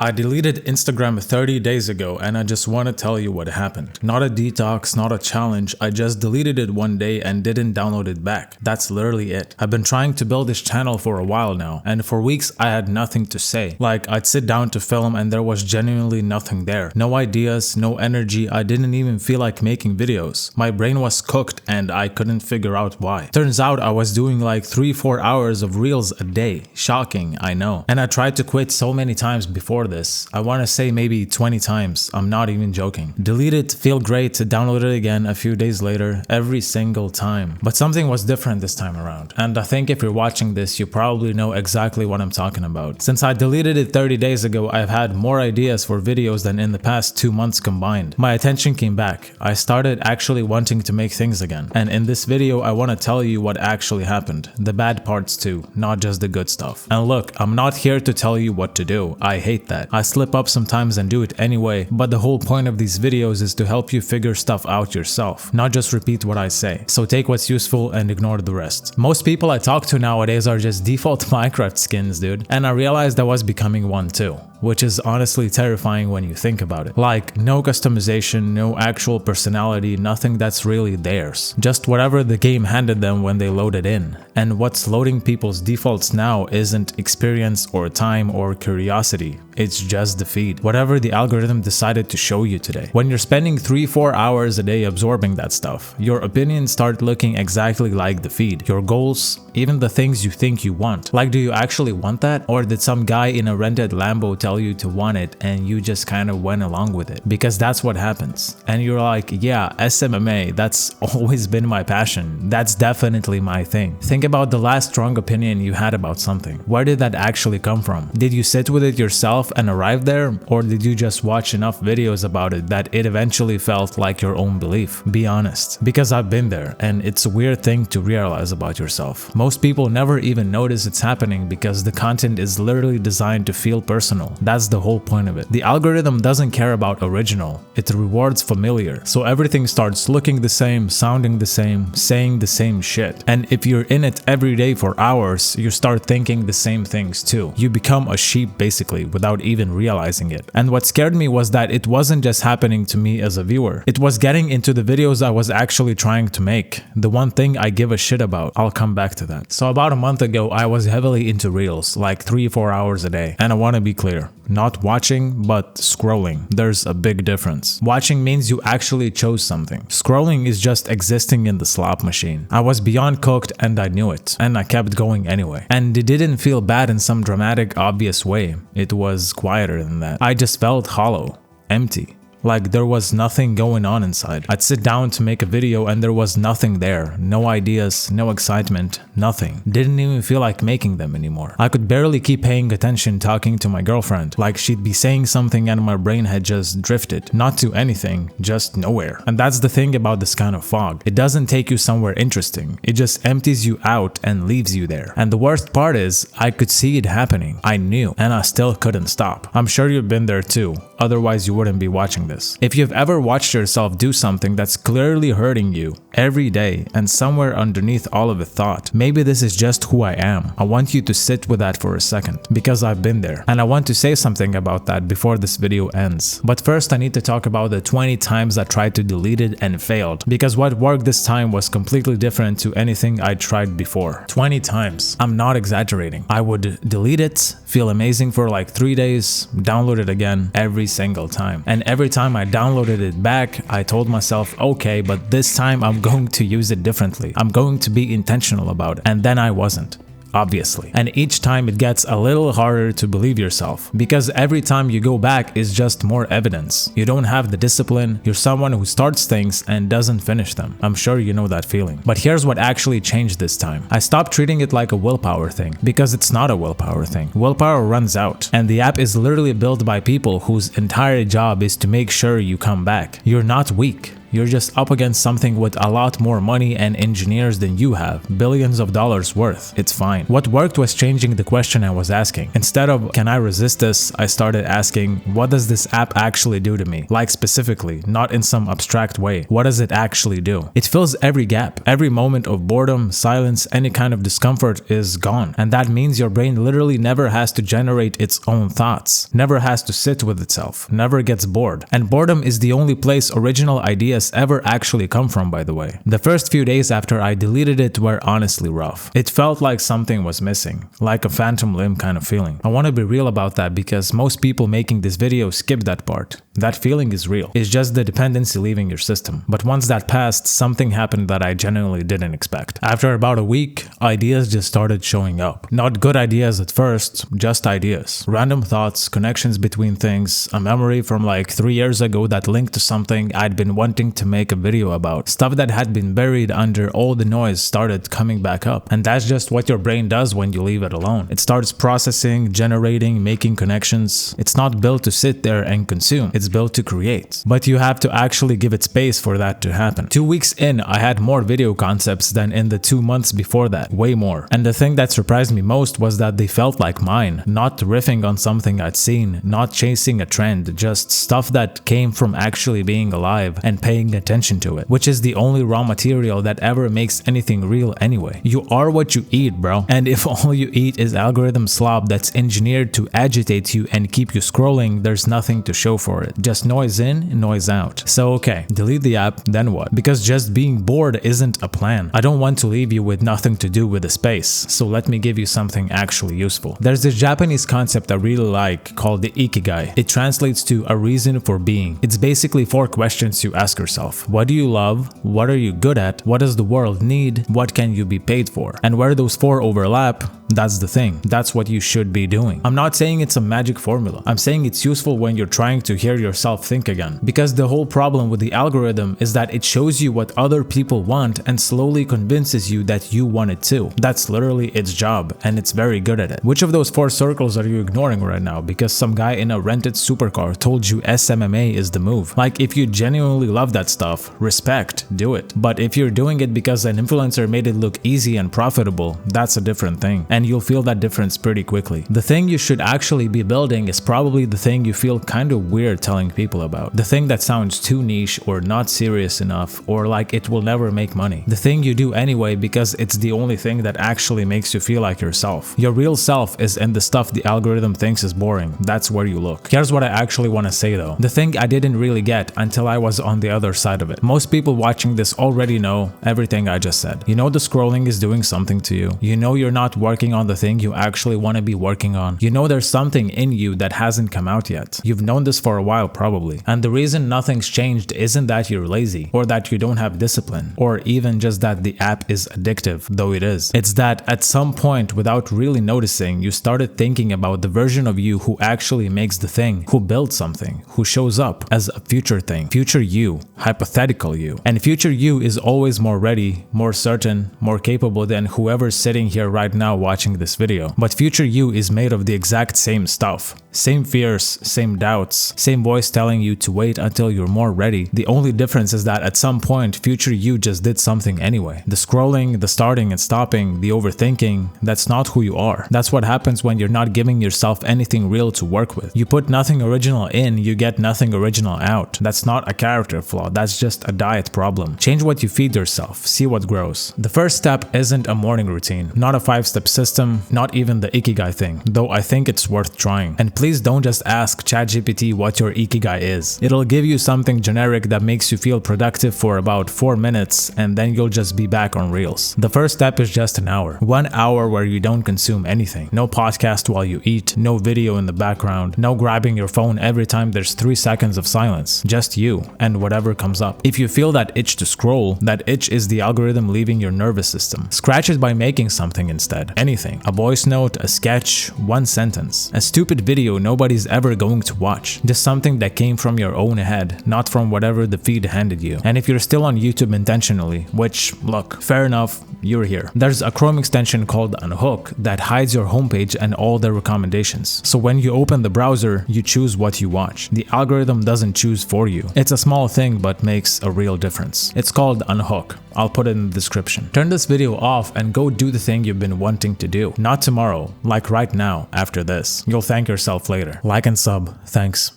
I deleted Instagram 30 days ago and I just want to tell you what happened. Not a detox, not a challenge, I just deleted it one day and didn't download it back. That's literally it. I've been trying to build this channel for a while now, and for weeks I had nothing to say. Like, I'd sit down to film and there was genuinely nothing there. No ideas, no energy, I didn't even feel like making videos. My brain was cooked and I couldn't figure out why. Turns out I was doing like 3-4 hours of reels a day. Shocking, I know. And I tried to quit so many times before this. I want to say maybe 20 times. I'm not even joking. Delete it, feel great, download it again a few days later, every single time. But something was different this time around. And I think if you're watching this, you probably know exactly what I'm talking about. Since I deleted it 30 days ago, I've had more ideas for videos than in the past 2 months combined. My attention came back. I started actually wanting to make things again. And in this video, I want to tell you what actually happened. The bad parts too, not just the good stuff. And look, I'm not here to tell you what to do. I hate that. I slip up sometimes and do it anyway, but the whole point of these videos is to help you figure stuff out yourself, not just repeat what I say. So take what's useful and ignore the rest. Most people I talk to nowadays are just default Minecraft skins, dude, and I realized I was becoming one too. Which is honestly terrifying when you think about it. Like, no customization, no actual personality, nothing that's really theirs. Just whatever the game handed them when they loaded in. And what's loading people's defaults now isn't experience or time or curiosity. It's just the feed. Whatever the algorithm decided to show you today. When you're spending 3-4 hours a day absorbing that stuff, your opinions start looking exactly like the feed. Your goals, even the things you think you want. Like, do you actually want that? Or did some guy in a rented Lambo tell you to want it and you just kind of went along with it? Because that's what happens. And you're like, yeah, SMMA, that's always been my passion. That's definitely my thing. Think about the last strong opinion you had about something. Where did that actually come from? Did you sit with it yourself and arrive there? Or did you just watch enough videos about it that it eventually felt like your own belief? Be honest. Because I've been there, and it's a weird thing to realize about yourself. Most people never even notice it's happening because the content is literally designed to feel personal. That's the whole point of it. The algorithm doesn't care about original. It rewards familiar. So everything starts looking the same, sounding the same, saying the same shit. And if you're in it every day for hours, you start thinking the same things too. You become a sheep basically without even realizing it. And what scared me was that it wasn't just happening to me as a viewer. It was getting into the videos I was actually trying to make. The one thing I give a shit about. I'll come back to that. So about a month ago, I was heavily into reels, like 3-4 hours a day. And I want to be clear. Not watching, but scrolling. There's a big difference. Watching means you actually chose something. Scrolling is just existing in the slot machine. I was beyond cooked and I knew it. And I kept going anyway. And it didn't feel bad in some dramatic, obvious way. It was quieter than that. I just felt hollow, empty. Like there was nothing going on inside. I'd sit down to make a video and there was nothing there. No ideas, no excitement, nothing. Didn't even feel like making them anymore. I could barely keep paying attention talking to my girlfriend. Like she'd be saying something and my brain had just drifted. Not to anything, just nowhere. And that's the thing about this kind of fog. It doesn't take you somewhere interesting. It just empties you out and leaves you there. And the worst part is, I could see it happening. I knew, and I still couldn't stop. I'm sure you've been there too. Otherwise you wouldn't be watching this. If you've ever watched yourself do something that's clearly hurting you every day and somewhere underneath all of it thought, maybe this is just who I am. I want you to sit with that for a second because I've been there and I want to say something about that before this video ends. But first I need to talk about the 20 times I tried to delete it and failed, because what worked this time was completely different to anything I tried before. 20 times. I'm not exaggerating. I would delete it, feel amazing for like 3 days, download it again every single time. And every time I downloaded it back, I told myself, okay, but this time I'm going to use it differently. I'm going to be intentional about it. And then I wasn't. Obviously. And each time it gets a little harder to believe yourself, because every time you go back is just more evidence. You don't have the discipline, you're someone who starts things and doesn't finish them. I'm sure you know that feeling. But here's what actually changed this time. I stopped treating it like a willpower thing, because it's not a willpower thing. Willpower runs out, and the app is literally built by people whose entire job is to make sure you come back. You're not weak. You're just up against something with a lot more money and engineers than you have, billions of dollars worth. It's fine. What worked was changing the question I was asking. Instead of, can I resist this? I started asking, what does this app actually do to me? Like specifically, not in some abstract way. What does it actually do? It fills every gap. Every moment of boredom, silence, any kind of discomfort is gone. And that means your brain literally never has to generate its own thoughts, never has to sit with itself, never gets bored. And boredom is the only place original ideas ever actually come from, by the way. The first few days after I deleted it were honestly rough. It felt like something was missing, like a phantom limb kind of feeling. I want to be real about that because most people making this video skip that part. That feeling is real. It's just the dependency leaving your system. But once that passed, something happened that I genuinely didn't expect. After about a week, ideas just started showing up. Not good ideas at first, just ideas. Random thoughts, connections between things, a memory from like 3 years ago that linked to something I'd been wanting to make a video about. Stuff that had been buried under all the noise started coming back up. And that's just what your brain does when you leave it alone. It starts processing, generating, making connections. It's not built to sit there and consume. It's built to create. But you have to actually give it space for that to happen. 2 weeks in, I had more video concepts than in the 2 months before that. Way more. And the thing that surprised me most was that they felt like mine. Not riffing on something I'd seen, not chasing a trend, just stuff that came from actually being alive and paying attention to it, which is the only raw material that ever makes anything real anyway. You are what you eat, bro. And if all you eat is algorithm slop that's engineered to agitate you and keep you scrolling, there's nothing to show for it. Just noise in, noise out. So okay, delete the app, then what? Because just being bored isn't a plan. I don't want to leave you with nothing to do with the space, so let me give you something actually useful. There's this Japanese concept I really like called the Ikigai. It translates to a reason for being. It's basically 4 questions you ask yourself. What do you love? What are you good at? What does the world need? What can you be paid for? And where those 4 overlap, that's the thing. That's what you should be doing. I'm not saying it's a magic formula. I'm saying it's useful when you're trying to hear yourself think again. Because the whole problem with the algorithm is that it shows you what other people want and slowly convinces you that you want it too. That's literally its job, and it's very good at it. Which of those 4 circles are you ignoring right now because some guy in a rented supercar told you SMMA is the move? Like, if you genuinely love that stuff, respect, do it. But if you're doing it because an influencer made it look easy and profitable, that's a different thing. And you'll feel that difference pretty quickly. The thing you should actually be building is probably the thing you feel kind of weird telling people about. The thing that sounds too niche or not serious enough or like it will never make money. The thing you do anyway because it's the only thing that actually makes you feel like yourself. Your real self is in the stuff the algorithm thinks is boring. That's where you look. Here's what I actually want to say though. The thing I didn't really get until I was on the other side of it. Most people watching this already know everything I just said. You know the scrolling is doing something to you. You know you're not working on the thing you actually want to be working on. You know there's something in you that hasn't come out yet. You've known this for a while probably. And the reason nothing's changed isn't that you're lazy or that you don't have discipline or even just that the app is addictive, though it is. It's that at some point without really noticing, you started thinking about the version of you who actually makes the thing, who builds something, who shows up as a future thing, future you, hypothetical you. And future you is always more ready, more certain, more capable than whoever's sitting here right now watching this video. But future you is made of the exact same stuff. Same fears, same doubts, same voice telling you to wait until you're more ready. The only difference is that at some point, future you just did something anyway. The scrolling, the starting and stopping, the overthinking, that's not who you are. That's what happens when you're not giving yourself anything real to work with. You put nothing original in, you get nothing original out. That's not a character flaw, that's just a diet problem. Change what you feed yourself, see what grows. The first step isn't a morning routine, not a 5-step system, not even the Ikigai thing, though I think it's worth trying. And please don't just ask ChatGPT what your Ikigai is. It'll give you something generic that makes you feel productive for about 4 minutes and then you'll just be back on Reels. The first step is just an hour. 1 hour where you don't consume anything. No podcast while you eat, no video in the background, no grabbing your phone every time there's 3 seconds of silence. Just you and whatever comes up. If you feel that itch to scroll, that itch is the algorithm leaving your nervous system. Scratch it by making something instead. Anything. anything. A voice note, a sketch, one sentence. A stupid video nobody's ever going to watch. Just something that came from your own head, not from whatever the feed handed you. And if you're still on YouTube intentionally, which, look, fair enough, you're here. There's a Chrome extension called Unhook that hides your homepage and all the recommendations. So when you open the browser, you choose what you watch. The algorithm doesn't choose for you. It's a small thing but makes a real difference. It's called Unhook. I'll put it in the description. Turn this video off and go do the thing you've been wanting to do. Not tomorrow, like right now after this. You'll thank yourself later. Like and sub. Thanks.